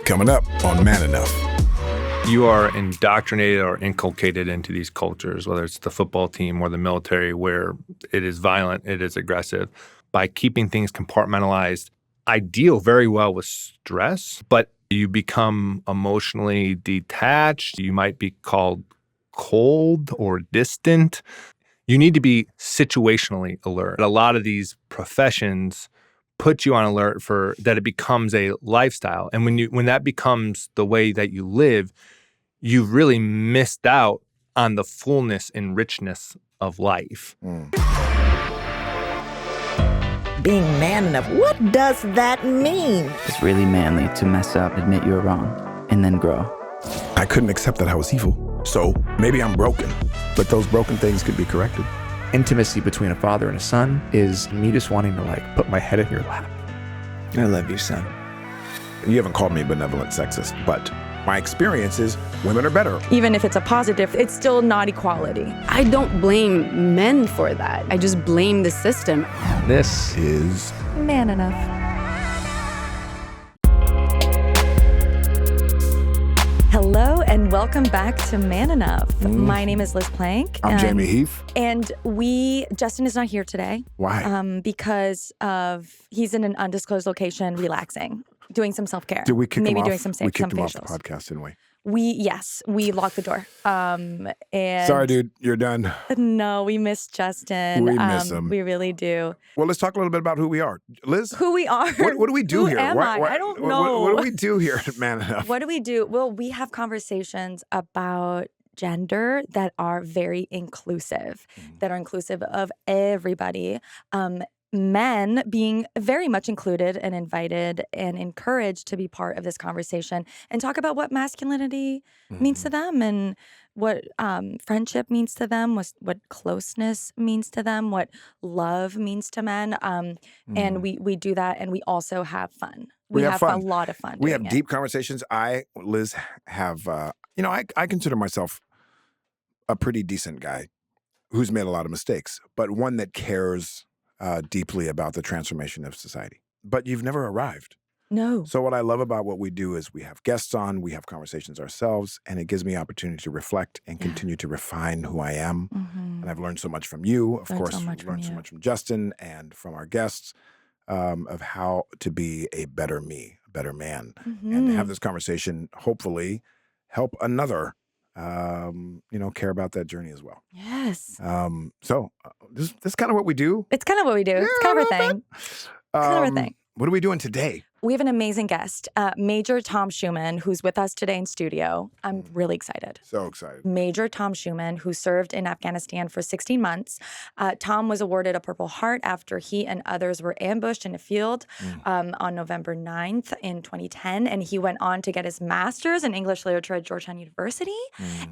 Coming up on Man Enough. You are indoctrinated or inculcated into these cultures, whether it's the football team or the military, where it is violent, it is aggressive. By keeping things compartmentalized, I deal very well with stress, but you become emotionally detached. You might be called cold or distant. You need to be situationally alert. A lot of these professions put you on alert for that it becomes a lifestyle. And when that becomes the way that you live, you've really missed out on the fullness and richness of life. Being man enough, what does that mean? It's really manly to mess up, admit you're wrong, and then grow. I couldn't accept that I was evil, so maybe I'm broken, but those broken things could be corrected. Intimacy between a father and a son is me just wanting to put my head in your lap. I love you, son. You haven't called me benevolent sexist, but my experience is women are better. Even if it's a positive, it's still not equality. I don't blame men for that. I just blame the system. This Is Man enough. Hello and welcome back to Man Enough. My name is Liz Plank. I'm Jamey Heath. And Justin is not here today. Why? Because he's in an undisclosed location relaxing, doing some self-care. Did we kick Maybe him off? doing some We kicked him off the facials. podcast, didn't we? We locked the door. And Sorry, dude, you're done. No, we miss Justin. We miss him. We really do. Well, let's talk a little bit about who we are. Liz? Who we are. What do we do Who here? am I don't know. What do we do here at Man Enough? What do we do? Well, we have conversations about gender that are very inclusive, that are inclusive of everybody. Men being very much included and invited and encouraged to be part of this conversation and talk about what masculinity means to them and what friendship means to them, what closeness means to them, what love means to men. And we do that, and we also have fun. We have fun. a lot of fun. We doing have it. deep conversations. Liz, have, I consider myself a pretty decent guy who's made a lot of mistakes, but one that cares deeply about the transformation of society. But you've never arrived. No. So what I love about what we do is we have guests on, we have conversations ourselves, and it gives me opportunity to reflect and continue to refine who I am. And I've learned so much from you. Of course, so we've learned so much from Justin and from our guests of how to be a better me, a better man. And to have this conversation, hopefully, help another care about that journey as well. Yes. So this is kind of what we do. It's kind of what we do. It's kind of our thing. Kind of our thing. What are we doing today? We have an amazing guest, Major Tom Schueman, who's with us today in studio. I'm really excited. So excited. Major Tom Schueman, who served in Afghanistan for 16 months. Tom was awarded a Purple Heart after he and others were ambushed in a field on November 9th in 2010. And he went on to get his master's in English literature at Georgetown University.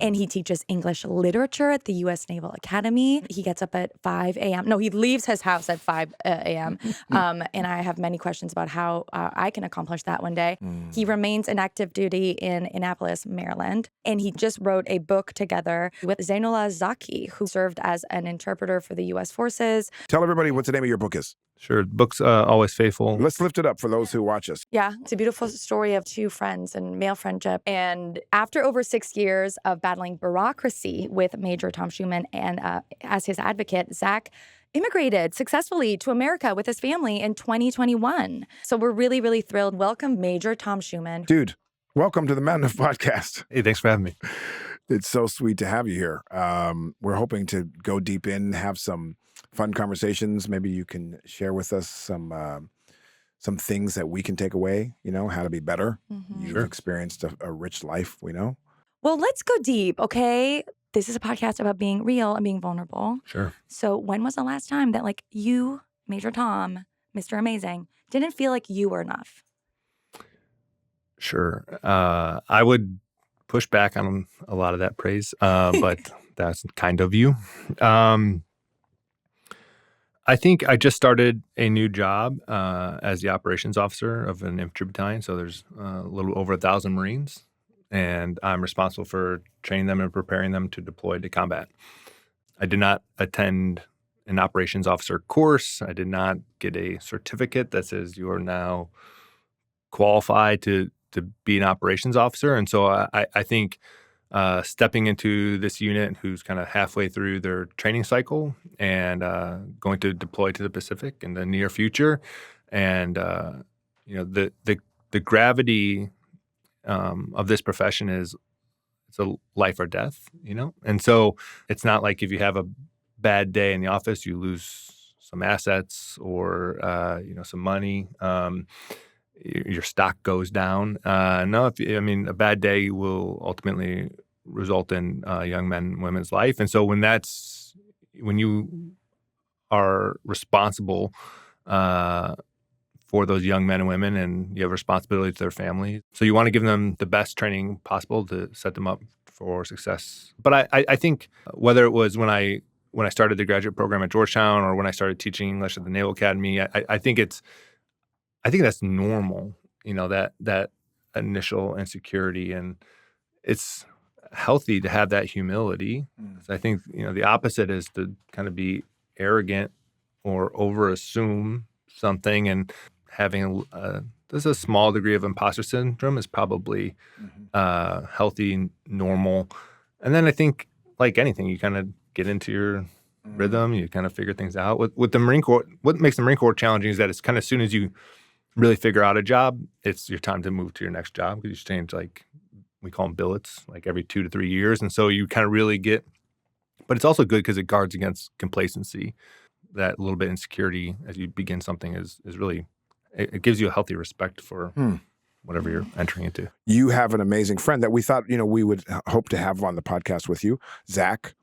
And he teaches English literature at the U.S. Naval Academy. He gets up at 5 a.m. No, he leaves his house at 5 a.m. And I have many questions about how I can accomplish that one day. He remains in active duty in Annapolis, Maryland, and he just wrote a book together with Zainullah Zaki, who served as an interpreter for the U.S. forces. Tell everybody what the name of your book is. Sure, book's Always Faithful. Let's lift it up for those who watch us. Yeah, it's a beautiful story of two friends and male friendship. And after over 6 years of battling bureaucracy with Major Tom Schueman and as his advocate, Zach immigrated successfully to America with his family in 2021. So we're really, really thrilled. Welcome, Major Tom Schueman. Dude, welcome to the Man Enough podcast. Hey, thanks for having me. It's so sweet to have you here. We're hoping to go deep in, have some fun conversations. Maybe you can share with us some things that we can take away, how to be better. You've experienced a rich life, we know. Well, let's go deep, okay? This is a podcast about being real and being vulnerable. Sure. So when was the last time that you, Major Tom, Mr. Amazing, didn't feel like you were enough? Sure. I would push back on a lot of that praise, but that's kind of you. I think I just started a new job as the operations officer of an infantry battalion. So there's a little over 1,000 Marines, and I'm responsible for training them and preparing them to deploy to combat. I did not attend an operations officer course. I did not get a certificate that says you are now qualified to to be an operations officer. And so I think stepping into this unit who's kind of halfway through their training cycle and going to deploy to the Pacific in the near future, and the gravity of this profession is it's a life or death, and so it's not like if you have a bad day in the office, you lose some assets or some money. Your stock goes down. No, a bad day will ultimately result in young men and women's life. And so when you are responsible for those young men and women, and you have responsibility to their family, so you want to give them the best training possible to set them up for success. But I think whether it was when I started the graduate program at Georgetown or when I started teaching English at the Naval Academy, I think that's normal, that initial insecurity, and it's healthy to have that humility. So I think, the opposite is to kind of be arrogant or over-assume something, and having there's a small degree of imposter syndrome is probably healthy, normal. And then I think, like anything, you kind of get into your rhythm, you kind of figure things out. With the Marine Corps, what makes the Marine Corps challenging is that it's kind of as soon as you really figure out a job, it's your time to move to your next job, because you change, like, we call them billets, like every 2 to 3 years. And so you kind of really but it's also good because it guards against complacency. That little bit of insecurity as you begin something is really, it gives you a healthy respect for whatever you're entering into. You have an amazing friend that we thought, we would hope to have on the podcast with you, Zach,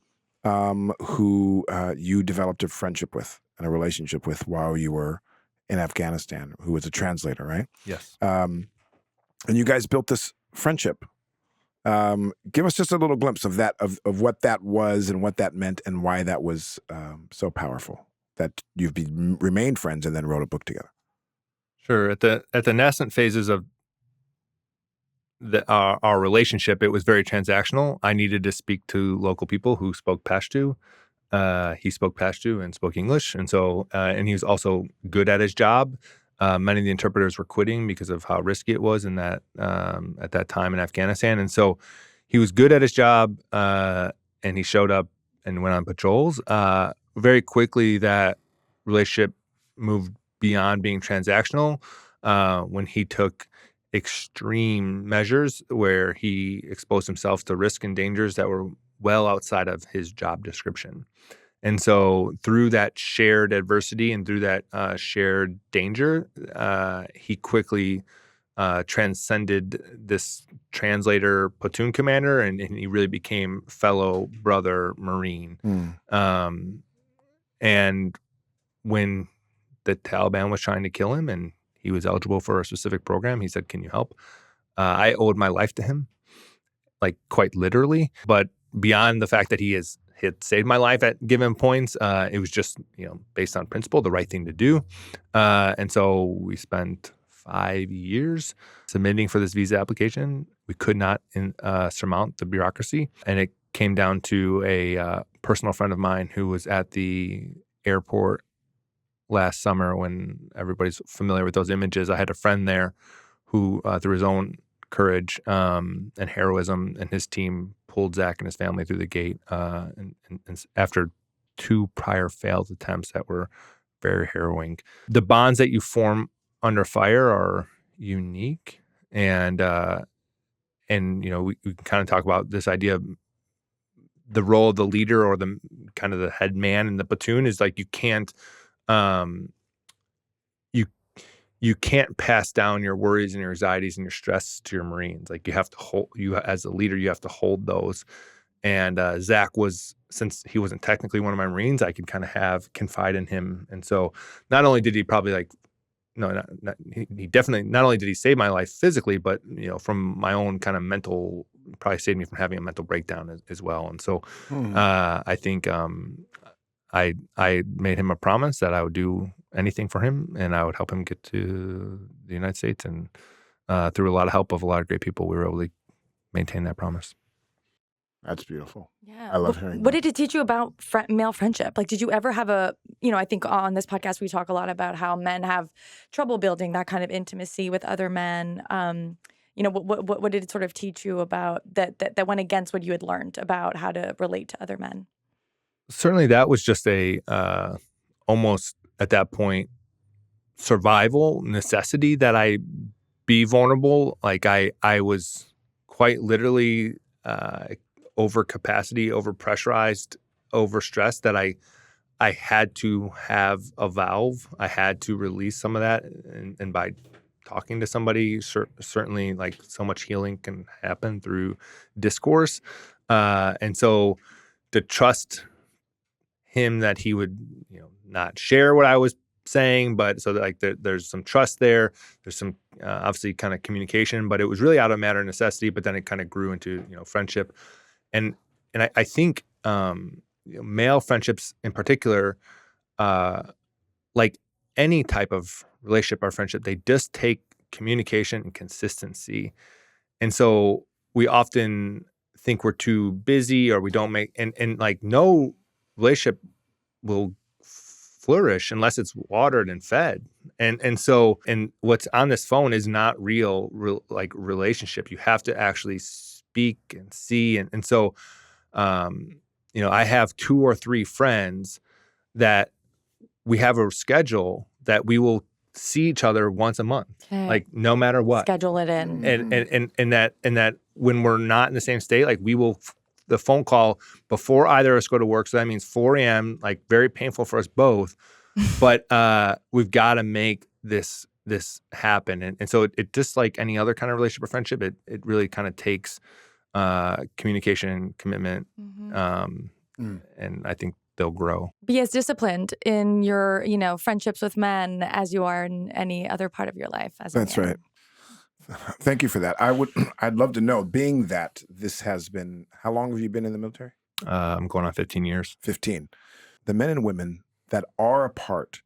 who you developed a friendship with and a relationship with while you were in Afghanistan, who was a translator, right? Yes. And you guys built this friendship. Give us just a little glimpse of that, of what that was and what that meant and why that was so powerful, that you've remained friends and then wrote a book together. Sure. At the nascent phases of our relationship, it was very transactional. I needed to speak to local people who spoke Pashto. He spoke Pashto and spoke English, and so and he was also good at his job. Many of the interpreters were quitting because of how risky it was in that at that time in Afghanistan, and so he was good at his job, and he showed up and went on patrols. Very quickly, that relationship moved beyond being transactional when he took extreme measures where he exposed himself to risk and dangers that were well outside of his job description. And so through that shared adversity and through that shared danger, he quickly transcended this translator platoon commander, and he really became fellow brother Marine. And when the Taliban was trying to kill him and he was eligible for a specific program, he said, "Can you help?" I owed my life to him, like quite literally. But beyond the fact that he had saved my life at given points, it was just, based on principle, the right thing to do. And so we spent 5 years submitting for this visa application. We could not surmount the bureaucracy. And it came down to a personal friend of mine who was at the airport last summer when everybody's familiar with those images. I had a friend there who, through his own courage and heroism, and his team pulled Zach and his family through the gate and after 2 prior failed attempts that were very harrowing. The bonds that you form under fire are unique, and we can kind of talk about this idea of the role of the leader or the kind of the head man in the platoon is like you can't pass down your worries and your anxieties and your stress to your Marines. Like you have to as a leader, you have to hold those. And Zach was, since he wasn't technically one of my Marines, I could kind of confide in him. And so not only did he probably he definitely, not only did he save my life physically, but, from my own kind of mental, probably saved me from having a mental breakdown as well. And so I think I made him a promise that I would do anything for him and I would help him get to the United States. And through a lot of help of a lot of great people, we were able to maintain that promise. That's beautiful. Yeah. I love hearing What that. did it teach you about male friendship? Like, did you ever have I think on this podcast we talk a lot about how men have trouble building that kind of intimacy with other men. what did it sort of teach you about that went against what you had learned about how to relate to other men? Certainly that was just a almost at that point survival necessity that I be vulnerable. Like I was quite literally over capacity, over pressurized, over stressed, that I had to have a valve. I had to release some of that, and by talking to somebody, certainly like so much healing can happen through discourse, and so to trust him that he would, not share what I was saying, but so that, like there's some trust there. There's some obviously kind of communication, but it was really out of matter of necessity. But then it kind of grew into friendship, and I think male friendships in particular, like any type of relationship or friendship, they just take communication and consistency. And so we often think we're too busy, or we don't make and like no relationship will flourish unless it's watered and fed. And so what's on this phone is not real like relationship. You have to actually speak and see. And so I have 2 or 3 friends that we have a schedule that we will see each other once a month, like no matter what. Schedule it in. And that when we're not in the same state, like we will the phone call before either of us go to work. So that means 4 a.m., like very painful for us both. But we've got to make this happen. And so it just like any other kind of relationship or friendship, it really kind of takes communication, commitment, and I think they'll grow. Be as disciplined in your, friendships with men as you are in any other part of your life. That's right. Thank you for that. I'd love to know, being that this has been, how long have you been in the military? I'm going on 15 years. 15. The men and women that are a part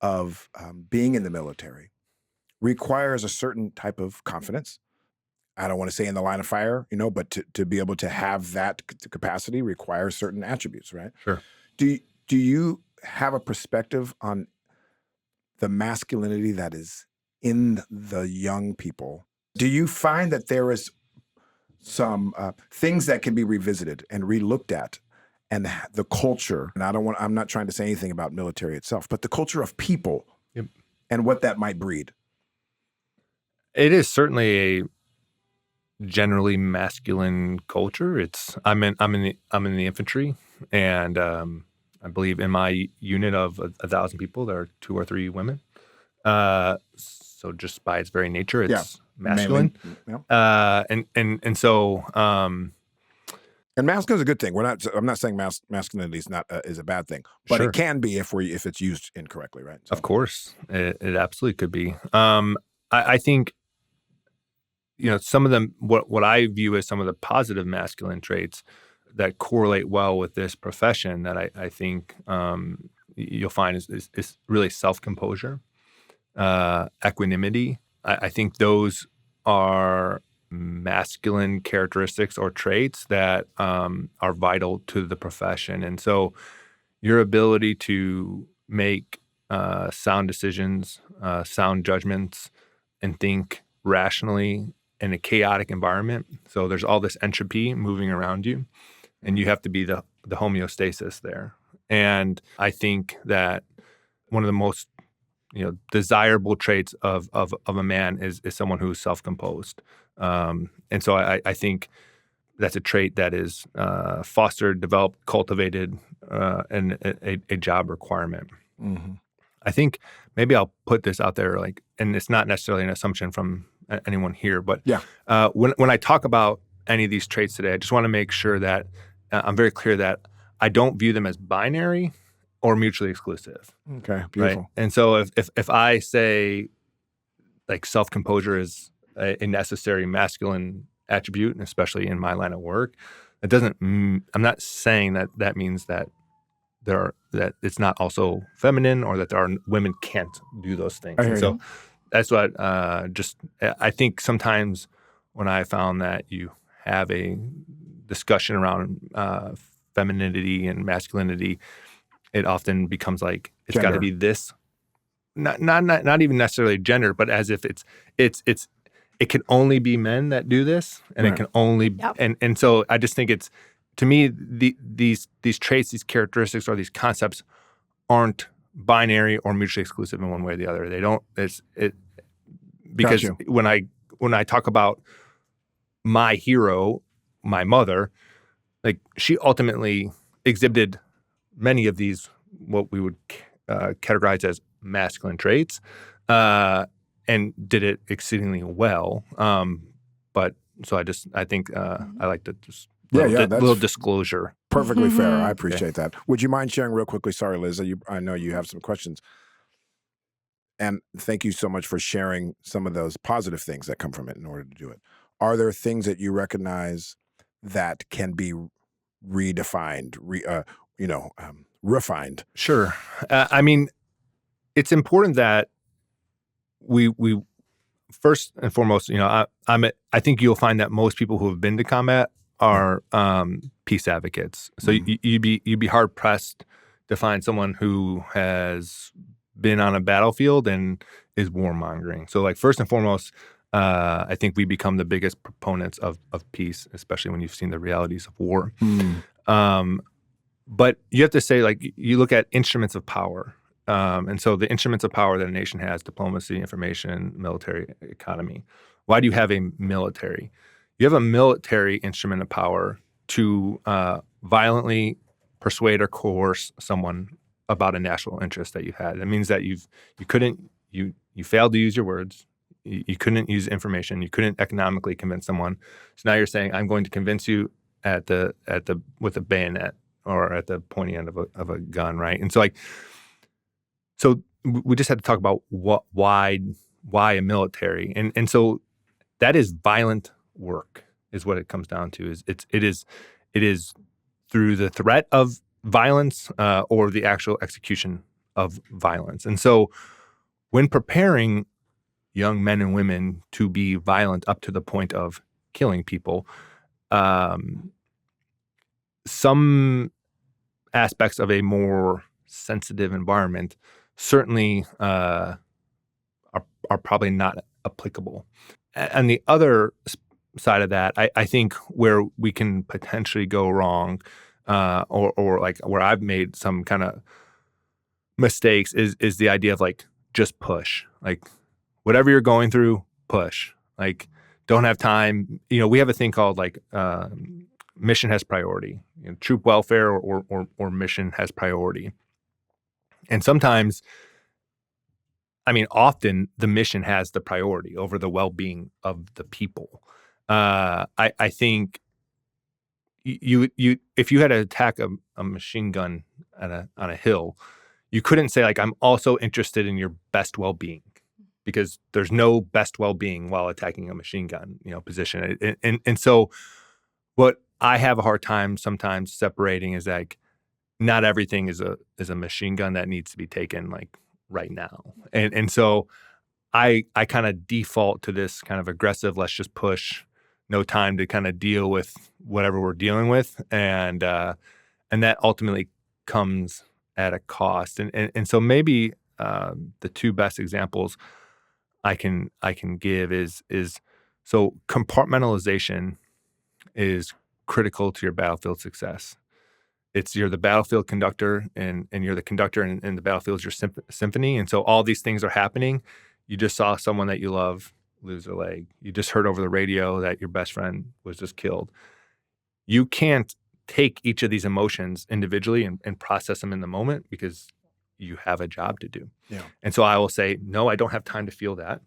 of being in the military requires a certain type of confidence. I don't want to say in the line of fire, but to be able to have that capacity requires certain attributes, right? Sure. Do you have a perspective on the masculinity that is in the young people? Do you find that there is some things that can be revisited and relooked at, and the culture? And I'm not trying to say anything about military itself, but the culture of people, yep, and what that might breed. It is certainly a generally masculine culture. I'm in the infantry, and I believe in my unit of 1,000 people, there are 2 or 3 women. So just by its very nature, it's masculine. Yeah. And so. And masculine is a good thing. I'm not saying masculinity is a bad thing, but Sure, it can be if it's used incorrectly, right? So. Of course, it absolutely could be. I think, some of them, what I view as some of the positive masculine traits that correlate well with this profession that I think you'll find is really self-composure, equanimity. I think those are masculine characteristics or traits that are vital to the profession. And so your ability to make sound decisions, sound judgments, and think rationally in a chaotic environment. So there's all this entropy moving around you, and you have to be the homeostasis there. And I think that one of the most desirable traits of a man is someone who's self-composed. And so I think that's a trait that is fostered, developed, cultivated, and a job requirement. Mm-hmm. I think maybe I'll put this out there, and it's not necessarily an assumption from anyone here, but when I talk about any of these traits today, I just want to make sure that I'm very clear that I don't view them as binary or mutually exclusive. Okay, beautiful. Right? And so if I say like self-composure is a necessary masculine attribute, and especially in my line of work, it doesn't. I'm not saying that means that that it's not also feminine, or that women can't do those things. And so that's what I think sometimes when I found that you have a discussion around femininity and masculinity, it often becomes like it's got to be this, not even necessarily gender, but as if it's it can only be men that do this, and it can only and so I just think it's, to me, these traits, these characteristics, or these concepts aren't binary or mutually exclusive in one way or the other. They don't. Because when I talk about my hero, my mother, like, she ultimately exhibited many of these, what we would categorize as masculine traits, and did it exceedingly well. But so I think I like to just little disclosure. Perfectly fair. I appreciate that. Would you mind sharing real quickly? Sorry, Liz, I know you have some questions. And thank you so much for sharing some of those positive things that come from it in order to do it. Are there things that you recognize that can be redefined, refined? Sure. I mean, it's important that we first and foremost, I think you'll find that most people who have been to combat are peace advocates. So you'd be hard pressed to find someone who has been on a battlefield and is warmongering. So, like, first and foremost, I think we become the biggest proponents of peace, especially when you've seen the realities of war. But you have to say, like, you look at instruments of power. And so the instruments of power that a nation has: diplomacy, information, military, economy. Why do you have a military? You have a military instrument of power to violently persuade or coerce someone about a national interest that you had. That means that you failed to use your words. You couldn't use information. You couldn't economically convince someone. So now you're saying, I'm going to convince you with a bayonet or at the pointy end of a gun, right? And so we just had to talk about why a military, and so that is violent work, is what it comes down to. It is through the threat of violence or the actual execution of violence. And so when preparing young men and women to be violent up to the point of killing people, some aspects of a more sensitive environment certainly are probably not applicable. And the other side of that, I think where we can potentially go wrong, or like where I've made some kind of mistakes, is the idea of, like, just push. Like, whatever you're going through, push. Like, don't have time. We have a thing called, like, mission has priority. Troop welfare or mission has priority. And sometimes, often the mission has the priority over the well-being of the people. I think you if you had to attack a machine gun on a hill, you couldn't say, like, I'm also interested in your best well-being, because there's no best well-being while attacking a machine gun position. And so what I have a hard time sometimes separating is, like, not everything is a machine gun that needs to be taken, like, right now. And so I kind of default to this kind of aggressive, let's just push, no time to kind of deal with whatever we're dealing with, and that ultimately comes at a cost. And so maybe the two best examples I can give is so compartmentalization is critical to your battlefield success. You're the battlefield conductor, and you're the conductor, and the battlefield is your symphony. And so all these things are happening. You just saw someone that you love lose their leg. You just heard over the radio that your best friend was just killed. You can't take each of these emotions individually and process them in the moment, because you have a job to do. Yeah. And so I will say, no, I don't have time to feel that.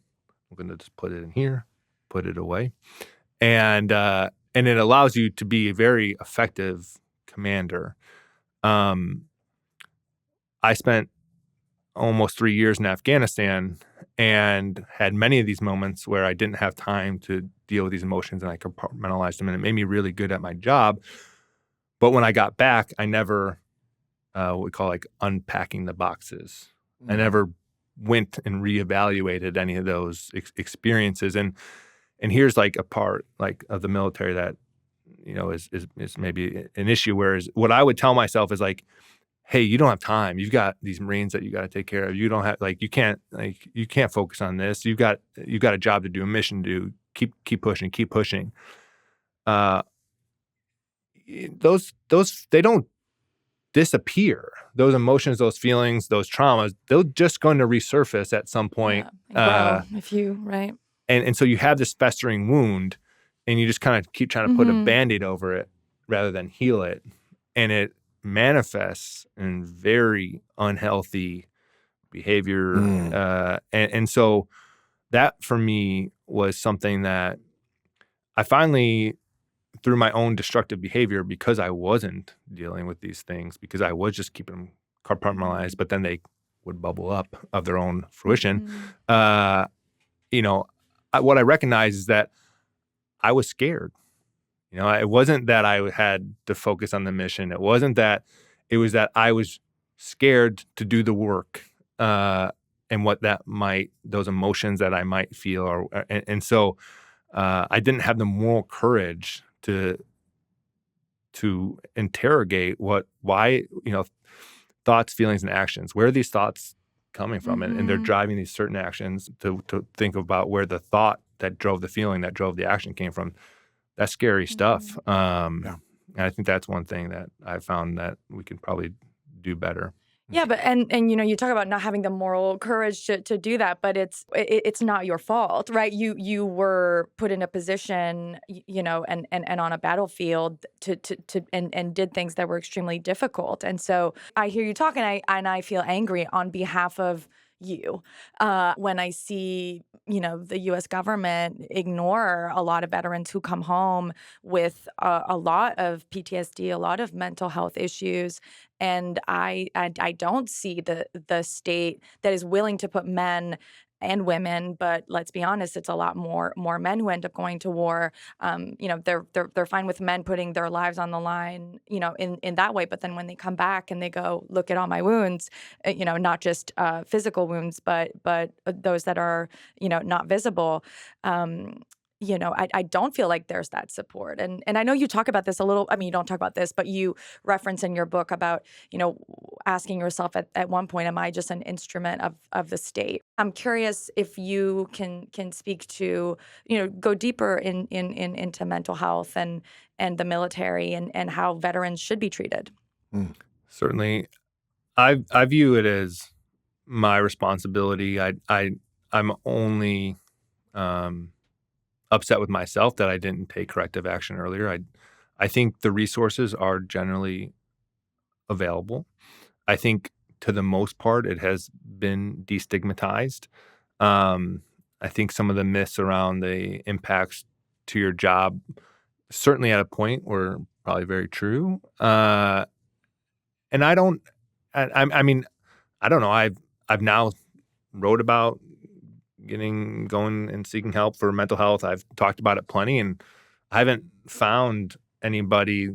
I'm going to just put it in here, put it away. And it allows you to be a very effective commander. I spent almost 3 years in Afghanistan and had many of these moments where I didn't have time to deal with these emotions, and I compartmentalized them, and it made me really good at my job. But when I got back, I never, what we call, like, unpacking the boxes. I never went and reevaluated any of those experiences. And here's, like, a part, like, of the military that, is maybe an issue, whereas what I would tell myself is, like, hey, you don't have time. You've got these Marines that you got to take care of. You don't have, like, you can't focus on this. You've got a job to do, a mission to do. keep pushing. Those they don't disappear. Those emotions, those feelings, those traumas, they're just going to resurface at some point. Grow, if you, right. And so you have this festering wound, and you just kind of keep trying to put a Band-Aid over it rather than heal it. And it manifests in very unhealthy behavior. And so that for me was something that I finally, through my own destructive behavior, because I wasn't dealing with these things, because I was just keeping them compartmentalized, but then they would bubble up of their own fruition. What I recognize is that I was scared. It wasn't that I had to focus on the mission. It wasn't that. It was that I was scared to do the work and what those emotions that I might feel. And so I didn't have the moral courage to interrogate why thoughts, feelings, and actions. Where are these thoughts coming from? And they're driving these certain actions. To think about where the thought that drove the feeling, that drove the action came from. That's scary stuff. And I think that's one thing that I found that we can probably do better. Yeah, but and you talk about not having the moral courage to do that, but it's not your fault, right? You were put in a position, and on a battlefield and did things that were extremely difficult. And so I hear you talk, and I feel angry on behalf of you when I see the U.S. government ignore a lot of veterans who come home with a lot of PTSD, a lot of mental health issues, and I don't see the state that is willing to put men and women, but let's be honest, it's a lot more men who end up going to war. They're fine with men putting their lives on the line, in that way. But then when they come back and they go, look at all my wounds, not just physical wounds, but those that are, not visible. I don't feel like there's that support. And I know you talk about this a little. I mean, you don't talk about this, but you reference in your book about, asking yourself at one point, am I just an instrument of the state? I'm curious if you can speak to, go deeper into mental health and the military and how veterans should be treated. Certainly. I view it as my responsibility. I'm only upset with myself that I didn't take corrective action earlier. I think the resources are generally available. I think to the most part it has been destigmatized. I think some of the myths around the impacts to your job, certainly at a point, were probably very true. And I don't know. I've now wrote about going and seeking help for mental health. I've talked about it plenty, and I haven't found anybody,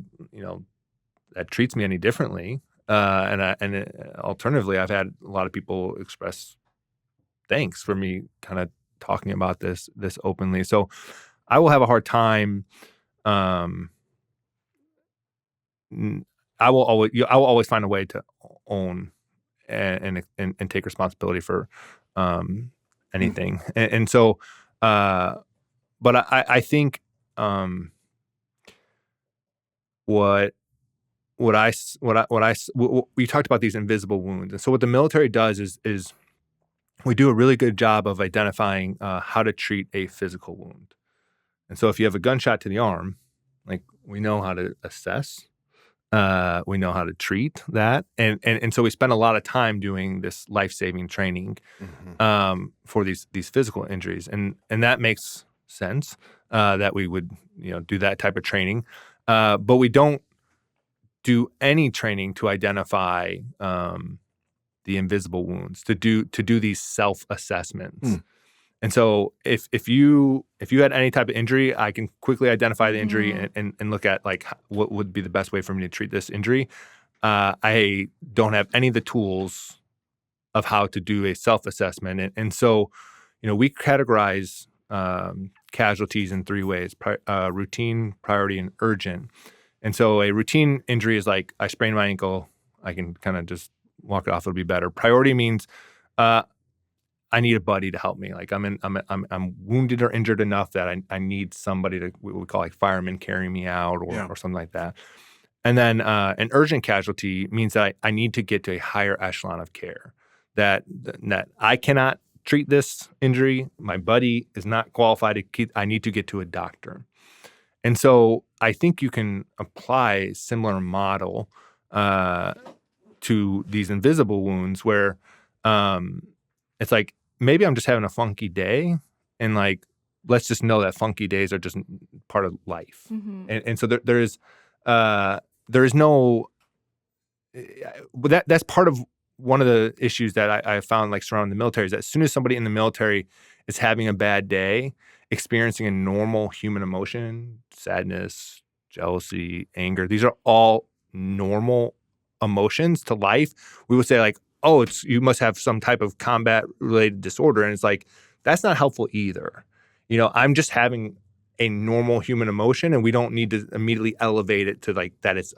that treats me any differently. And alternatively, I've had a lot of people express thanks for me kind of talking about this openly. So I will have a hard time. I will always find a way to own and take responsibility for anything. And so, but I think we talked about these invisible wounds. And so what the military does is we do a really good job of identifying how to treat a physical wound. And so if you have a gunshot to the arm, like, we know how to assess, we know how to treat that. And so we spend a lot of time doing this life-saving training for these physical injuries. And that makes sense that we would, do that type of training. But we don't do any training to identify the invisible wounds, to do these self-assessments. And so if you had any type of injury, I can quickly identify the injury and look at, like, what would be the best way for me to treat this injury. I don't have any of the tools of how to do a self-assessment. And so, we categorize casualties in three ways: routine, priority, and urgent. And so a routine injury is like, I sprained my ankle, I can kind of just walk it off, it'll be better. Priority means I I need a buddy to help me. Like I'm wounded or injured enough that I need somebody to what we call like firemen carry me out or something like that. And then an urgent casualty means that I need to get to a higher echelon of care. That I cannot treat this injury. My buddy is not qualified to keep. I need to get to a doctor. And so I think you can apply a similar model to these invisible wounds where it's like maybe I'm just having a funky day, and like let's just know that funky days are just part of life. And so there is no that's part of one of the issues that I found like surrounding the military is that as soon as somebody in the military is having a bad day, experiencing a normal human emotion, sadness, jealousy, anger, these are all normal emotions to life. We would say like, oh, you must have some type of combat related disorder. And it's like, that's not helpful either. I'm just having a normal human emotion, and we don't need to immediately elevate it to like that it's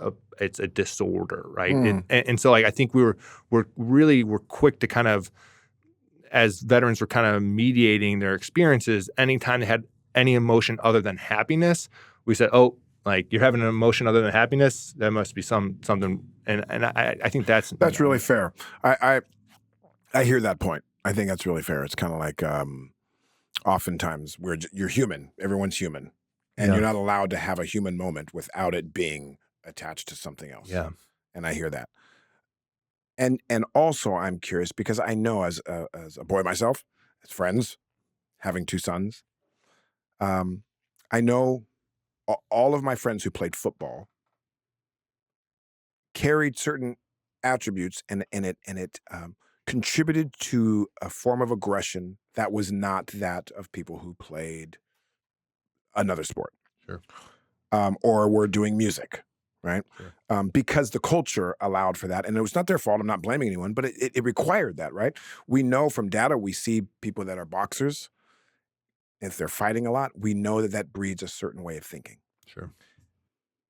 a disorder, right? And so like I think we're quick to kind of, as veterans were kind of mediating their experiences, anytime they had any emotion other than happiness, we said, oh, like you're having an emotion other than happiness, there must be something, and I think that's really fair. I hear that point. I think that's really fair. It's kind of like oftentimes you're human. Everyone's human, and you're not allowed to have a human moment without it being attached to something else. Yeah, and I hear that. And also I'm curious because I know as a boy myself, as friends, having 2 sons, I know all of my friends who played football carried certain attributes, and it contributed to a form of aggression that was not that of people who played another sport. Sure. Or were doing music, right? Sure. Because the culture allowed for that. And it was not their fault. I'm not blaming anyone, but it required that, right? We know from data, we see people that are boxers, if they're fighting a lot, we know that breeds a certain way of thinking. Sure.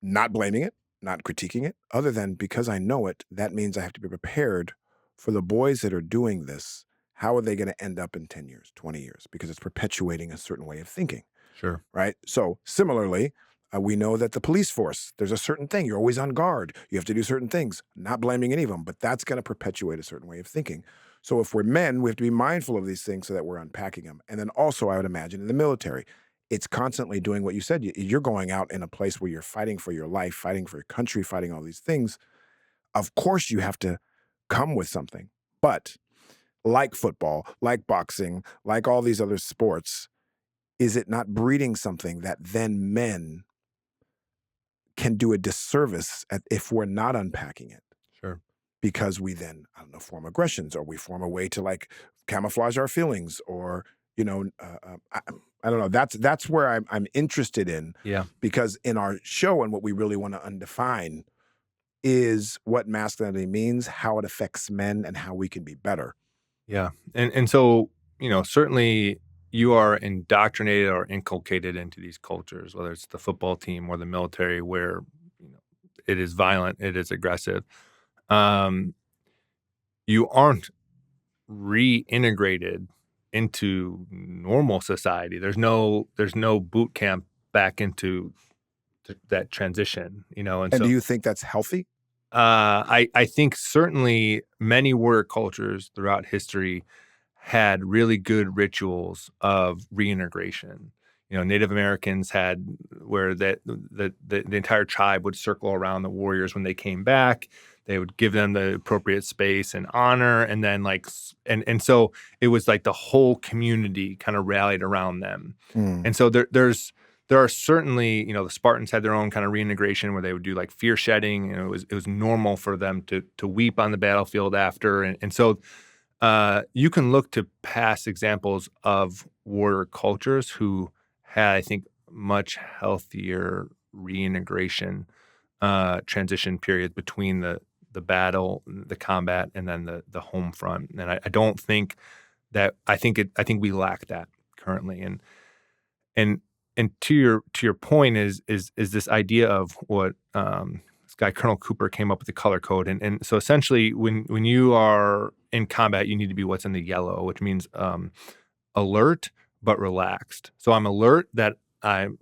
Not blaming it, not critiquing it, other than because I know it, that means I have to be prepared for the boys that are doing this. How are they going to end up in 10 years, 20 years? Because it's perpetuating a certain way of thinking. Sure. Right? So similarly, we know that the police force, there's a certain thing. You're always on guard. You have to do certain things. Not blaming any of them, but that's going to perpetuate a certain way of thinking. So if we're men, we have to be mindful of these things so that we're unpacking them. And then also, I would imagine in the military, it's constantly doing what you said. You're going out in a place where you're fighting for your life, fighting for your country, fighting all these things. Of course, you have to come with something. But like football, like boxing, like all these other sports, is it not breeding something that then men can do a disservice if we're not unpacking it? Sure. Because we then, I don't know, form aggressions, or we form a way to like camouflage our feelings, or, I don't know. That's where I'm interested in. Yeah. Because in our show, and what we really want to undefine is what masculinity means, how it affects men, and how we can be better. Yeah. And so, certainly you are indoctrinated or inculcated into these cultures, whether it's the football team or the military, where it is violent, it is aggressive. You aren't reintegrated into normal society. There's no boot camp back into that transition, And so, do you think that's healthy? I think certainly many warrior cultures throughout history had really good rituals of reintegration. Native Americans had where the entire tribe would circle around the warriors when they came back. They would give them the appropriate space and honor, and then and so it was like the whole community kind of rallied around them. And so there are certainly, the Spartans had their own kind of reintegration where they would do like fear shedding, and it was normal for them to weep on the battlefield after, and so you can look to past examples of warrior cultures who had, I think, much healthier reintegration transition periods between the battle, the combat, and then the home front. And I don't think that I think we lack that currently. And to your point is this idea of what it's guy, Colonel Cooper, came up with the color code. And so essentially when you are in combat, you need to be what's in the yellow, which means alert but relaxed. So I'm alert that I'm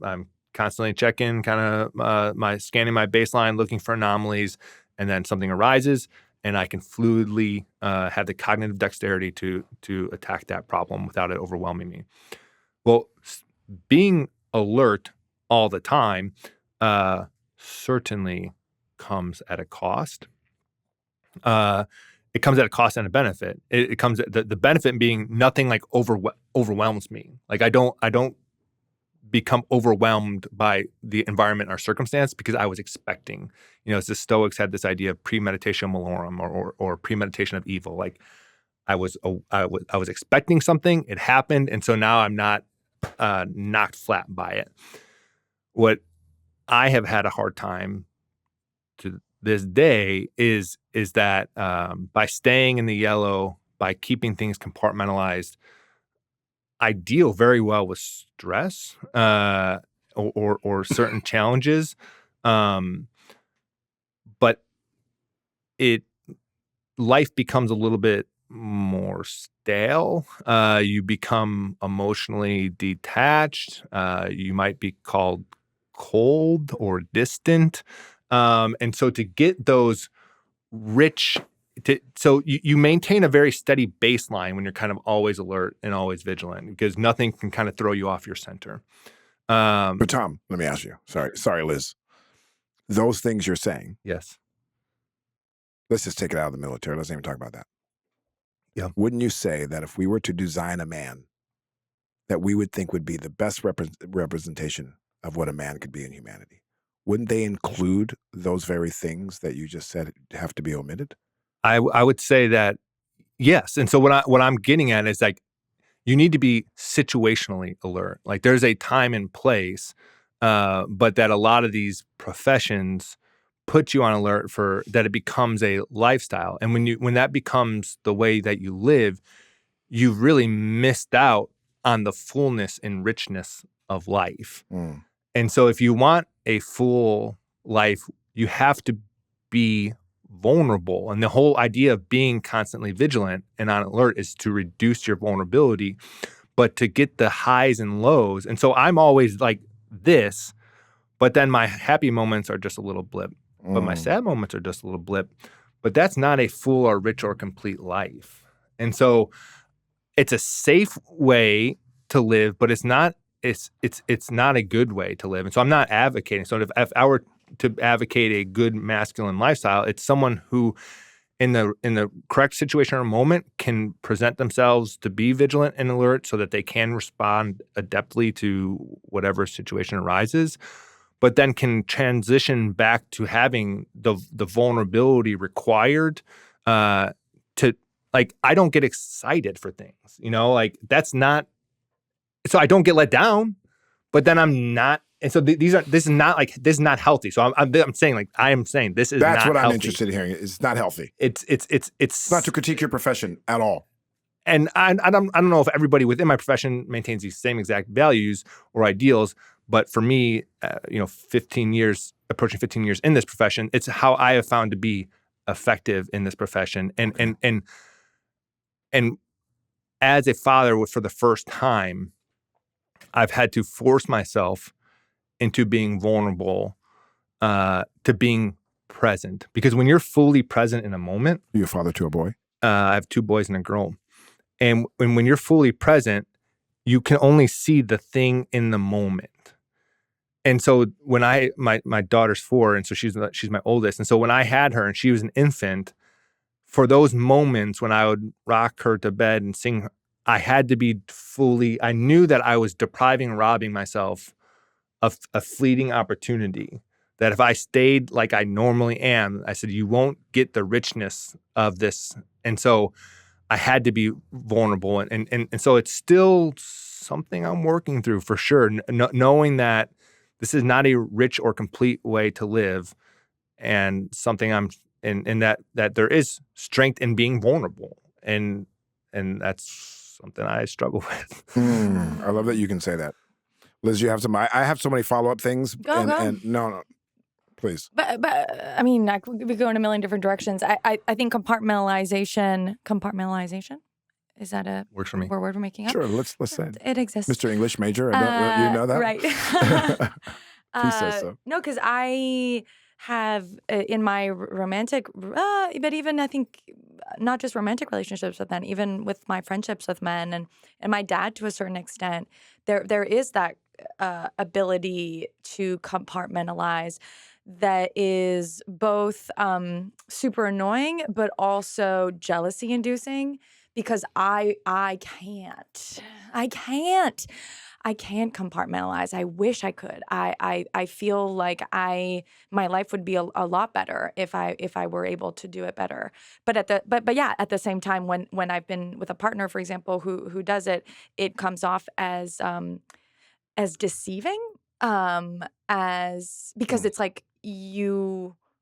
constantly checking kind of my scanning my baseline, looking for anomalies, and then something arises, and I can fluidly have the cognitive dexterity to attack that problem without it overwhelming me. Well, being alert all the time certainly comes at a cost. It comes at a cost and a benefit. It comes at the benefit being nothing like overwhelms me. Like I don't become overwhelmed by the environment or circumstance because I was expecting. As the Stoics had this idea of premeditation malorum or premeditation of evil. Like I was expecting something, it happened, and so now I'm not knocked flat by it. What I have had a hard time to this day is that by staying in the yellow, by keeping things compartmentalized, I deal very well with stress or certain challenges, but life becomes a little bit more stale. You become emotionally detached. You might be called cold or distant. And so to get those rich, so you maintain a very steady baseline when you're kind of always alert and always vigilant because nothing can kind of throw you off your center. But Tom, let me ask you. Sorry, Liz. Those things you're saying. Yes. Let's just take it out of the military. Let's not even talk about that. Yeah. Wouldn't you say that if we were to design a man that we would think would be the best representation of what a man could be in humanity, wouldn't they include those very things that you just said have to be omitted? I would say that yes. And so what I'm getting at is like you need to be situationally alert. Like there's a time and place, but that a lot of these professions put you on alert for that it becomes a lifestyle. And when that becomes the way that you live, you've really missed out on the fullness and richness of life. Mm. And so if you want a full life, you have to be vulnerable. And the whole idea of being constantly vigilant and on alert is to reduce your vulnerability, but to get the highs and lows. And so I'm always like this, but then my happy moments are just a little blip. But my sad moments are just a little blip. But that's not a full or rich or complete life. And so it's a safe way to live, but it's not not a good way to live. And so I'm not advocating. So if I were to advocate a good masculine lifestyle, it's someone who in the correct situation or moment can present themselves to be vigilant and alert so that they can respond adeptly to whatever situation arises, but then can transition back to having the vulnerability required to, like, I don't get excited for things, like that's not, so I don't get let down, but then I'm not, and so this is not healthy. So I'm saying this is that's not what I'm healthy. interested in hearing. It's not healthy. It's not to critique your profession at all. And I don't know if everybody within my profession maintains these same exact values or ideals, but for me, 15 years, approaching 15 years in this profession, it's how I have found to be effective in this profession. And as a father, for the first time, I've had to force myself into being vulnerable, to being present. Because when you're fully present in a moment, You're a father to a boy. I have 2 boys and a girl, and when you're fully present, you can only see the thing in the moment. And so when my daughter's 4, and so she's my oldest, and so when I had her and she was an infant, for those moments when I would rock her to bed and sing, I had to be fully. I knew that I was depriving and robbing myself of a fleeting opportunity. That if I stayed like I normally am, I said, you won't get the richness of this. And so I had to be vulnerable. And so it's still something I'm working through for sure, knowing that this is not a rich or complete way to live, and something and that there is strength in being vulnerable. And that's something I struggle with. I love that you can say that. Liz, you have some. I have so many follow-up things. Go. And no. Please. But I mean, we go in a million different directions. I think compartmentalization. Is that a Works for me. word we're making up? Sure, let's say it. It exists. Mr. English major, you know that? Right. He says so. No, because I have in my romantic, but even I think not just romantic relationships with men, even with my friendships with men and my dad to a certain extent, there is that ability to compartmentalize that is both super annoying but also jealousy inducing because I can't compartmentalize. I wish I could. I feel like my life would be a lot better if I were able to do it better. But at the same time, when I've been with a partner, for example, who does it, it comes off as deceiving, because it's like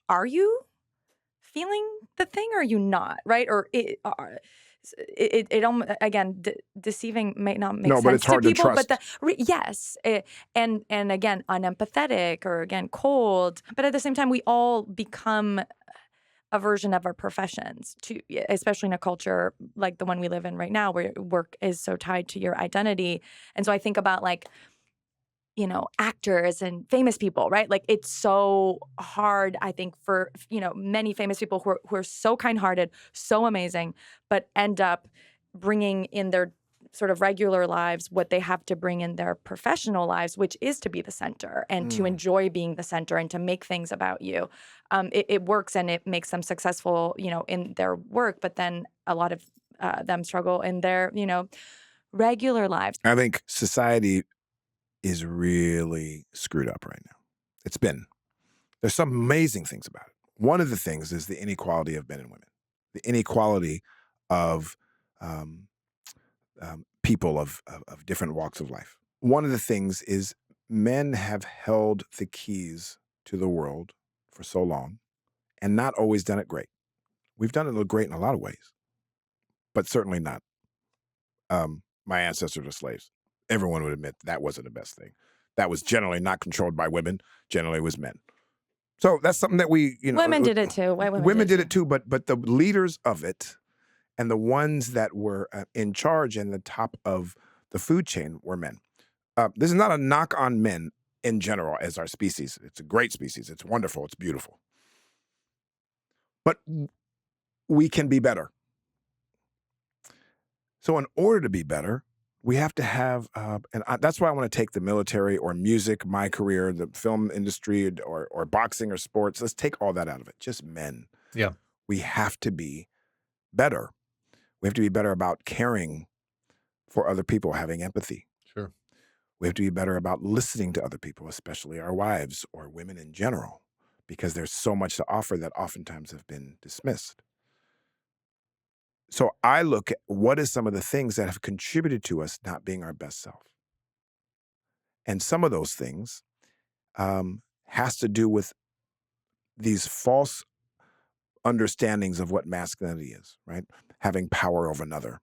are you feeling the thing or are you not, right? Or it almost, again, deceiving may not make sense but it's hard to people, to trust. but yes, and again, unempathetic or again cold. But at the same time, we all become a version of our professions, especially in a culture like the one we live in right now, where work is so tied to your identity. And so I think about actors and famous people, right? Like it's so hard, I think, for, many famous people who are so kind-hearted, so amazing, but end up bringing in their sort of regular lives what they have to bring in their professional lives, which is to be the center and to enjoy being the center and to make things about you. It works and it makes them successful, in their work, but then a lot of them struggle in their, regular lives. I think society is really screwed up right now. There's some amazing things about it. One of the things is the inequality of men and women, the inequality of people of different walks of life. One of the things is men have held the keys to the world for so long and not always done it great. We've done it great in a lot of ways, but certainly not. My ancestors were slaves. Everyone would admit that wasn't the best thing. That was generally not controlled by women. Generally, it was men. So that's something that women did it too. Women did it too, but the leaders of it and the ones that were in charge and the top of the food chain were men. This is not a knock on men in general as our species. It's a great species. It's wonderful. It's beautiful. But we can be better. So in order to be better, we have to have, that's why I want to take the military or music, my career, the film industry, or boxing or sports. Let's take all that out of it. Just men. Yeah. We have to be better. We have to be better about caring for other people, having empathy. Sure. We have to be better about listening to other people, especially our wives or women in general, because there's so much to offer that oftentimes have been dismissed. So I look at what is some of the things that have contributed to us not being our best self. And some of those things has to do with these false understandings of what masculinity is, right? Having power over another.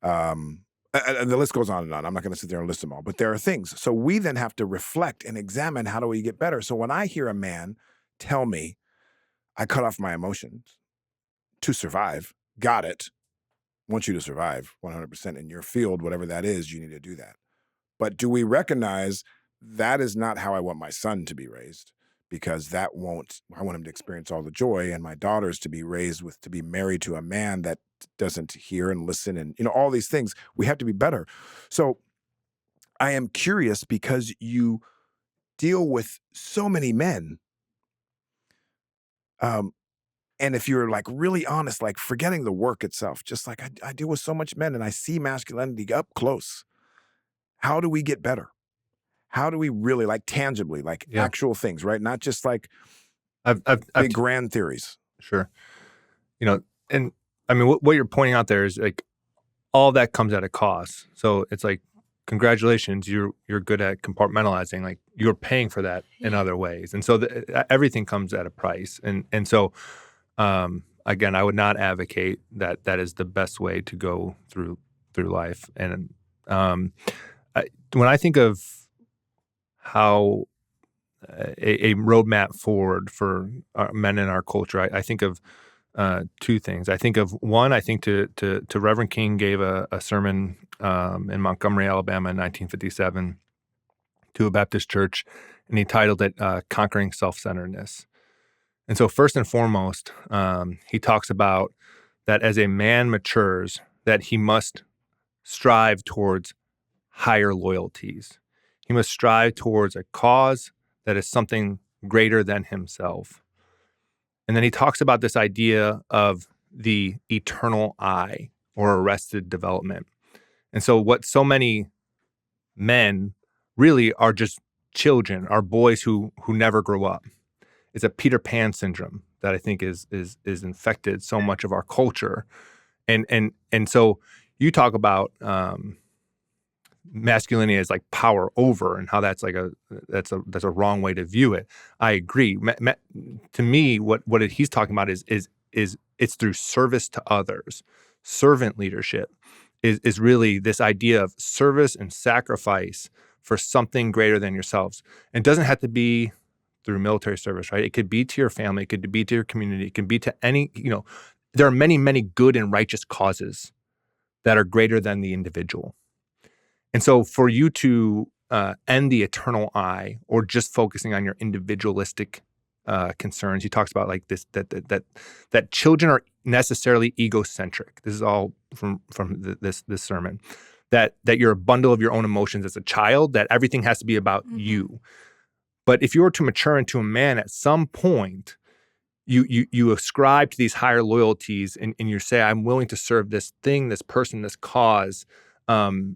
And the list goes on and on. I'm not going to sit there and list them all, but there are things. So we then have to reflect and examine, how do we get better? So when I hear a man tell me, I cut off my emotions to survive, got it. Want you to survive 100% in your field, whatever that is, you need to do that. But do we recognize that is not how I want my son to be raised? Because I want him to experience all the joy, and my daughters to be raised to be married to a man that doesn't hear and listen and, all these things. We have to be better. So I am curious, because you deal with so many men, and if you're really honest, forgetting the work itself, just I deal with so much men and I see masculinity up close. How do we get better? How do we really tangibly, actual things, right? Not just big grand theories. Sure. And I mean, what you're pointing out there is all that comes at a cost. So it's congratulations, you're good at compartmentalizing. You're paying for that in other ways. And so everything comes at a price. And so, again, I would not advocate that is the best way to go through life. And when I think of how a roadmap forward for men in our culture, I think of two things. I think of one. I think to Reverend King gave a sermon in Montgomery, Alabama, in 1957 to a Baptist church, and he titled it "Conquering Self-Centeredness." And so, first and foremost, he talks about that as a man matures, that he must strive towards higher loyalties. He must strive towards a cause that is something greater than himself. And then he talks about this idea of the eternal I, or arrested development. And so what so many men really are just children, are boys who never grow up. It's a Peter Pan syndrome that I think is infected so much of our culture. And so you talk about masculinity as like power over, and how that's like that's a wrong way to view it. I agree. To me, what he's talking about is it's through service to others. Servant leadership is really this idea of service and sacrifice for something greater than yourselves. And it doesn't have to be through military service, right? It could be to your family, it could be to your community, it can be to any, there are many, many good and righteous causes that are greater than the individual. And so for you to end the eternal I, or just focusing on your individualistic concerns, he talks about like this, that children are necessarily egocentric. This is all from this sermon, that you're a bundle of your own emotions as a child, that everything has to be about you. But if you were to mature into a man, at some point, you ascribe to these higher loyalties, and you say, I'm willing to serve this thing, this person, this cause, and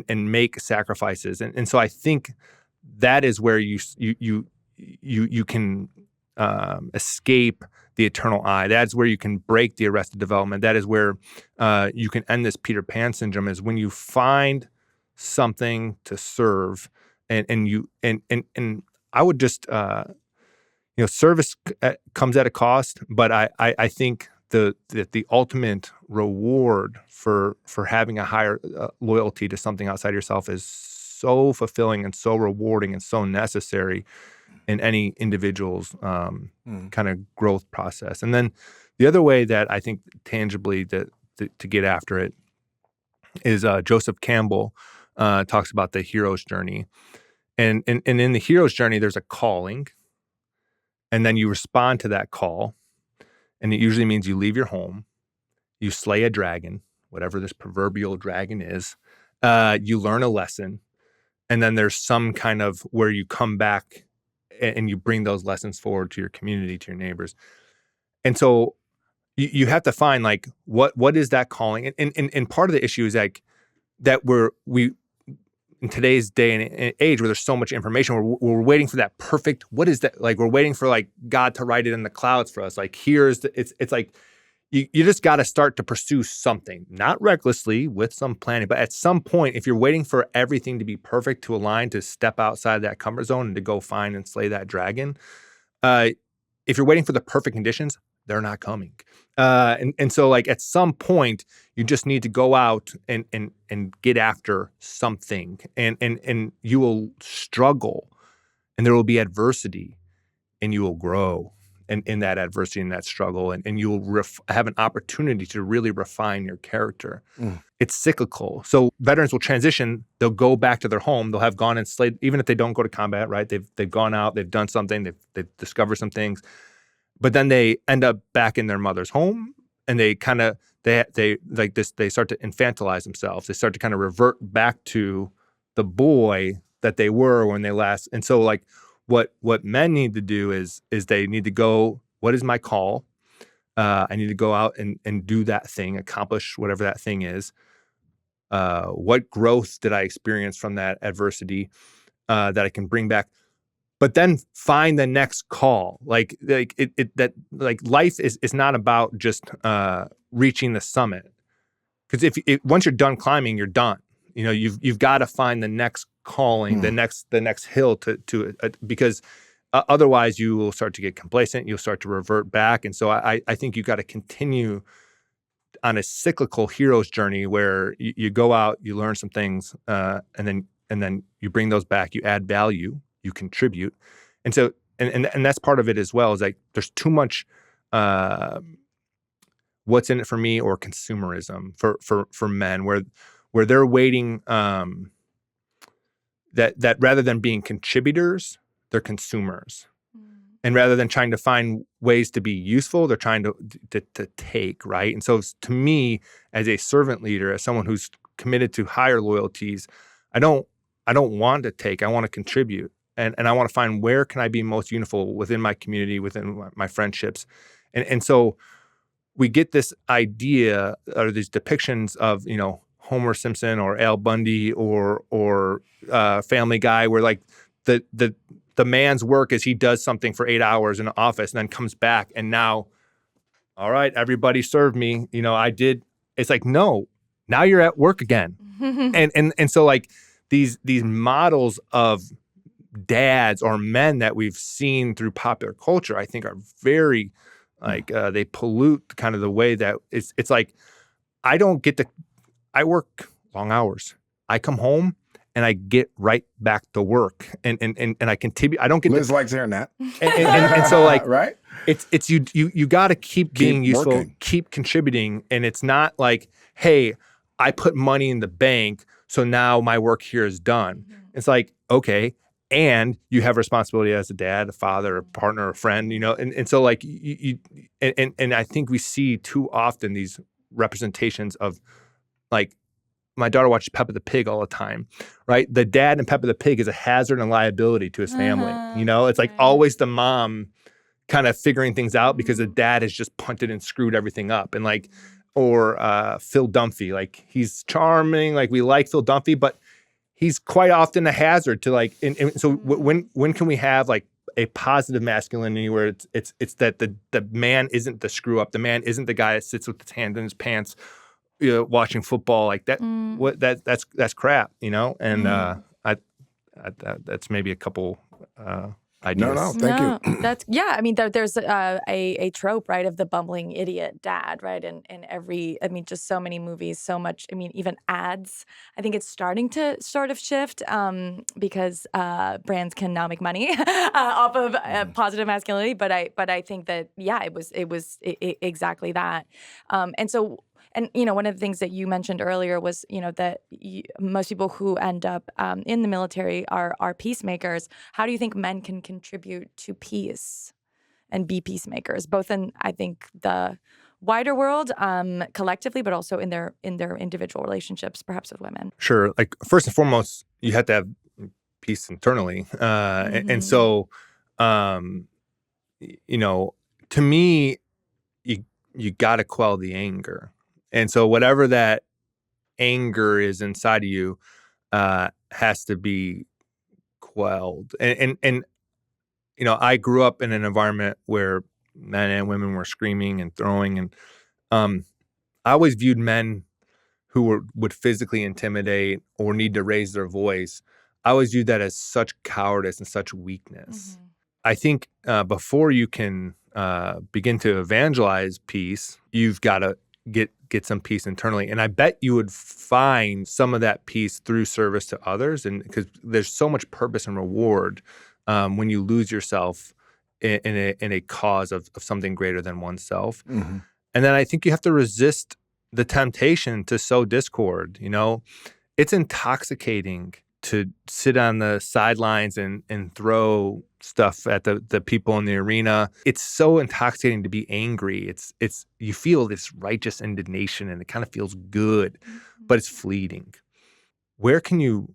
make sacrifices. And so I think that is where you can escape the eternal I. That's where you can break the arrested development. That is where you can end this Peter Pan syndrome, is when you find something to serve, and I would just, service comes at a cost, but I think the ultimate reward for having a higher loyalty to something outside yourself is so fulfilling and so rewarding and so necessary in any individual's kind of growth process. And then the other way that I think tangibly to get after it is Joseph Campbell talks about the hero's journey. And in the hero's journey, there's a calling, and then you respond to that call. And it usually means you leave your home, you slay a dragon, whatever this proverbial dragon is, you learn a lesson, and then there's some kind of where you come back and you bring those lessons forward to your community, to your neighbors. And so you have to find like what is that calling? And part of the issue is like that we in today's day and age where there's so much information, we're waiting for that perfect, what is that? Like we're waiting for like God to write it in the clouds for us. Like it's like you just got to start to pursue something, not recklessly with some planning, but at some point, if you're waiting for everything to be perfect, to align, to step outside that comfort zone and to go find and slay that dragon, if you're waiting for the perfect conditions, they're not coming. And so like at some point you just need to go out and get after something, and you will struggle, and there will be adversity, and you will grow in that adversity and that struggle, and you will have an opportunity to really refine your character. It's cyclical. So veterans will transition, they'll go back to their home, they'll have gone and slayed, even if they don't go to combat, right? They've gone out, they've done something, they've discovered some things. But then they end up back in their mother's home, and they kind of they like this. They start to infantilize themselves. They start to kind of revert back to the boy that they were when they last. And so, like what men need to do is they need to go, what is my call? I need to go out and do that thing, accomplish whatever that thing is. What growth did I experience from that adversity that I can bring back? But then find the next call. Like life is not about just reaching the summit. Because once you're done climbing, you're done. You've got to find the next calling, the next hill to because otherwise you will start to get complacent. You'll start to revert back. And so I think you got to continue on a cyclical hero's journey where you go out, you learn some things, and then you bring those back. You add value. You contribute, And so, and that's part of it as well, is like there's too much what's in it for me or consumerism for men where they're waiting that rather than being contributors, they're consumers. And rather than trying to find ways to be useful, they're trying to take, right? And so to me, as a servant leader, as someone who's committed to higher loyalties, I don't want to take, I want to contribute. And I want to find where can I be most useful within my community, within my friendships. And so we get this idea or these depictions of, Homer Simpson or Al Bundy or Family Guy, where like the man's work is he does something for 8 hours in the office and then comes back and now, all right, everybody served me. I did. It's like, no, now you're at work again. and so like these models of dads or men that we've seen through popular culture, I think are very like they pollute kind of the way that it's like I work long hours. I come home and I get right back to work and I continue. I don't get Liz likes hearing that. And so like right? It's you got to keep being useful, working. keep contributing, and it's not like, hey, I put money in the bank, so now my work here is done. It's like, okay, and you have responsibility as a dad, a father, a partner, a friend, and so like and I think we see too often these representations of like my daughter watches Peppa the Pig all the time, right? The dad in Peppa the Pig is a hazard and liability to his family. It's like always the mom kind of figuring things out because the dad has just punted and screwed everything up. And like, or Phil Dunphy, like he's charming, like we like Phil Dunphy, but he's quite often a hazard to like. And so when can we have like a positive masculinity where it's that the man isn't the screw up, the man isn't the guy that sits with his hand in his pants, watching football like that. That's crap, And that's maybe a couple ideas. No, thank you. That's I mean, there's a trope, right, of the bumbling idiot dad, right? In every, I mean, just so many movies, so much. I mean, even ads. I think it's starting to sort of shift because brands can now make money off of positive masculinity. But I think that it was exactly that. And so. And, one of the things that you mentioned earlier was, that most people who end up in the military are peacemakers. How do you think men can contribute to peace and be peacemakers, both in, I think, the wider world collectively, but also in their individual relationships, perhaps with women? Sure. Like, first and foremost, you have to have peace internally. And so, to me, you got to quell the anger. And so whatever that anger is inside of you has to be quelled. And I grew up in an environment where men and women were screaming and throwing. And I always viewed men who would physically intimidate or need to raise their voice. I always viewed that as such cowardice and such weakness. I think before you can begin to evangelize peace, you've got to get some peace internally. And I bet you would find some of that peace through service to others. And because there's so much purpose and reward when you lose yourself in a cause of something greater than oneself. And then I think you have to resist the temptation to sow discord. It's intoxicating to sit on the sidelines and throw stuff at the people in the arena. It's so intoxicating to be angry. It's you feel this righteous indignation and it kind of feels good, but it's fleeting. Where can you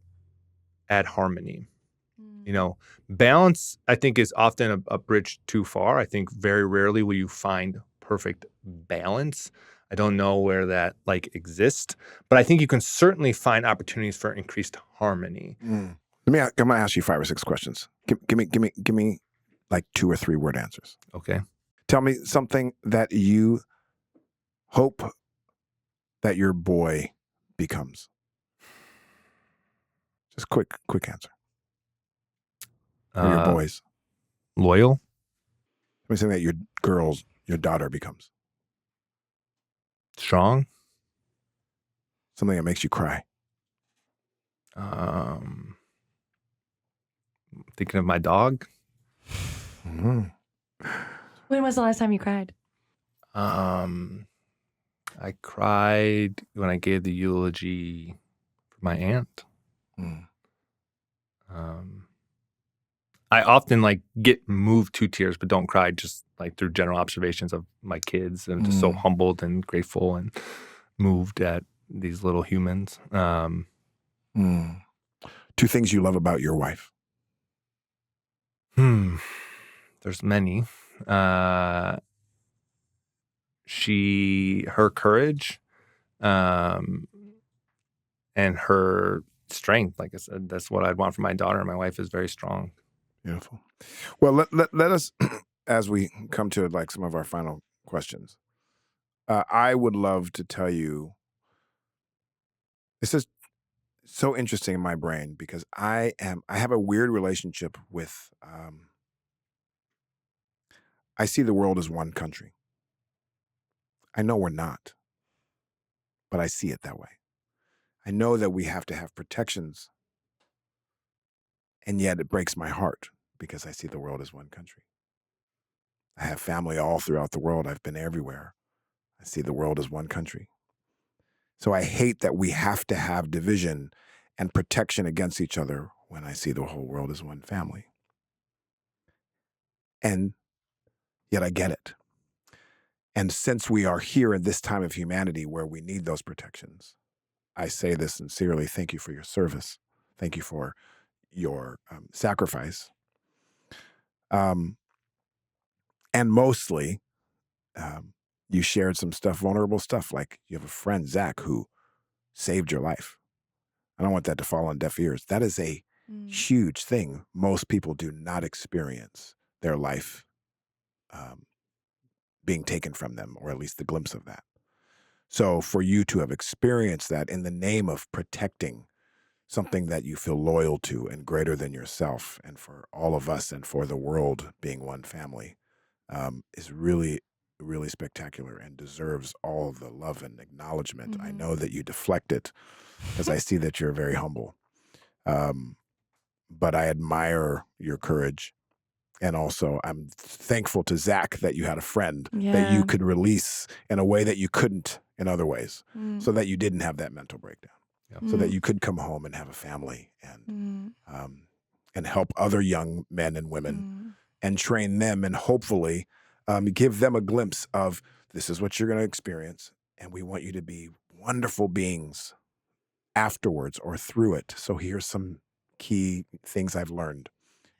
add harmony? Balance, I think, is often a bridge too far. I think very rarely will you find perfect balance. I don't know where that exists, but I think you can certainly find opportunities for increased harmony. I'm gonna ask you 5 or 6 questions. Give me like 2 or 3 word answers. Okay. Tell me something that you hope that your boy becomes. Just quick answer. Or your boys. Loyal. Tell me something that your daughter becomes. Strong. Something that makes you cry. Thinking of my dog. Mhm. When was the last time you cried? I cried when I gave the eulogy for my aunt. Mm. I often get moved to tears, but don't cry, just through general observations of my kids. I'm just so humbled and grateful and moved at these little humans. Mm. Two things you love about your wife. There's many. Her courage, and her strength. Like I said, that's what I'd want for my daughter. My wife is very strong. Beautiful. Well, let us, as we come to some of our final questions, I would love to tell you, this is so interesting in my brain because I have a weird relationship with, I see the world as one country. I know we're not, but I see it that way. I know that we have to have protections, and yet it breaks my heart because I see the world as one country. I have family all throughout the world. I've been everywhere. I see the world as one country. So I hate that we have to have division and protection against each other when I see the whole world as one family. And yet I get it. And since we are here in this time of humanity where we need those protections, I say this sincerely. Thank you for your service. Thank you for your sacrifice. And mostly, you shared some stuff, vulnerable stuff, like you have a friend, Zach, who saved your life. I don't want that to fall on deaf ears. That is a huge thing. Most people do not experience their life being taken from them, or at least the glimpse of that. So for you to have experienced that in the name of protecting something that you feel loyal to and greater than yourself, and for all of us and for the world being one family, is really, really spectacular and deserves all the love and acknowledgement. I know that you deflect it because I see that you're very humble. But I admire your courage. And also, I'm thankful to Zach that you had a friend that you could release in a way that you couldn't in other ways, so that you didn't have that mental breakdown, so that you could come home and have a family and help other young men and women and train them and hopefully give them a glimpse of this is what you're going to experience, and we want you to be wonderful beings afterwards or through it. So here's some key things I've learned.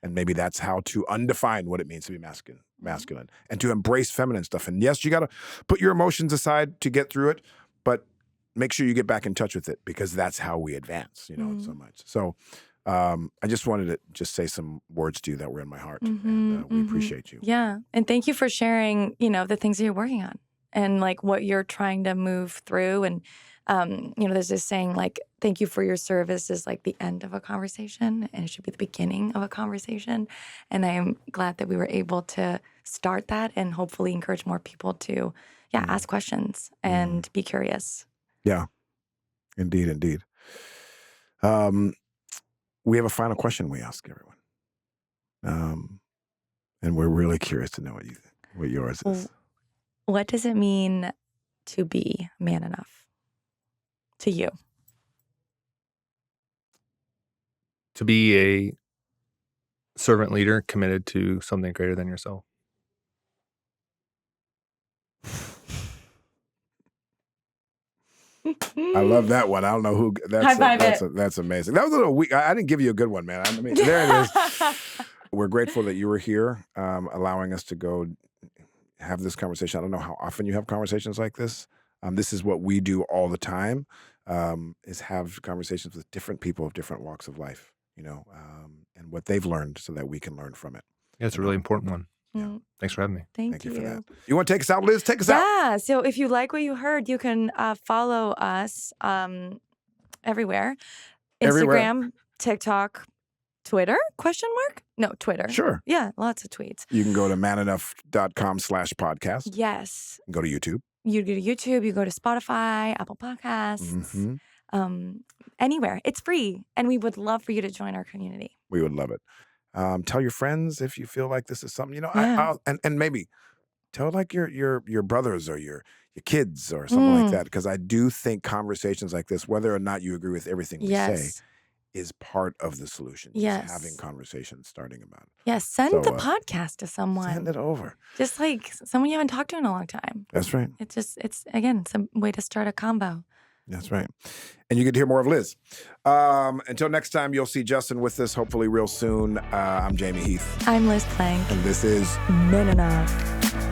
And maybe that's how to undefine what it means to be masculine and to embrace feminine stuff. And yes, you got to put your emotions aside to get through it, but make sure you get back in touch with it because that's how we advance, so much. So I just wanted to say some words to you that were in my heart, and we appreciate you. Yeah. And thank you for sharing, the things that you're working on and what you're trying to move through. And, there's this saying thank you for your service is the end of a conversation, and it should be the beginning of a conversation. And I am glad that we were able to start that and hopefully encourage more people to, ask questions and be curious. Yeah, indeed. We have a final question we ask everyone. And we're really curious to know what yours is. What does it mean to be man enough to you? To be a servant leader committed to something greater than yourself. I love that one. I don't know who. That's amazing. That was a little weak. I didn't give you a good one, man. I mean, there it is. We're grateful that you were here, allowing us to go have this conversation. I don't know how often you have conversations like this. This is what we do all the time, is have conversations with different people of different walks of life, and what they've learned so that we can learn from it. Yeah, it's a really important one. Yeah. Thanks for having me. Thank you for that. You want to take us out, Liz? Take us out. Yeah. So if you like what you heard, you can follow us everywhere. Instagram, TikTok, Twitter? ? No, Twitter. Sure. Yeah, lots of tweets. You can go to manenough.com/podcast. Yes. Go to YouTube. You go to YouTube, you go to Spotify, Apple Podcasts, anywhere. It's free. And we would love for you to join our community. We would love it. Tell your friends if you feel like this is something, you know, Yeah. and maybe tell like your brothers or your kids or something like that. Because I do think conversations like this, whether or not you agree with everything we say, Yes. is part of the solution. Yes. Just having conversations, starting about it. Yes. Send So, the podcast to someone. Send it over. Just like someone you haven't talked to in a long time. That's right. It's again, some way to start a combo. That's right. And you get to hear more of Liz. Until next time, you'll see Justin with us, hopefully real soon. I'm Jamey Heath. I'm Liz Plank. And this is Men Enough.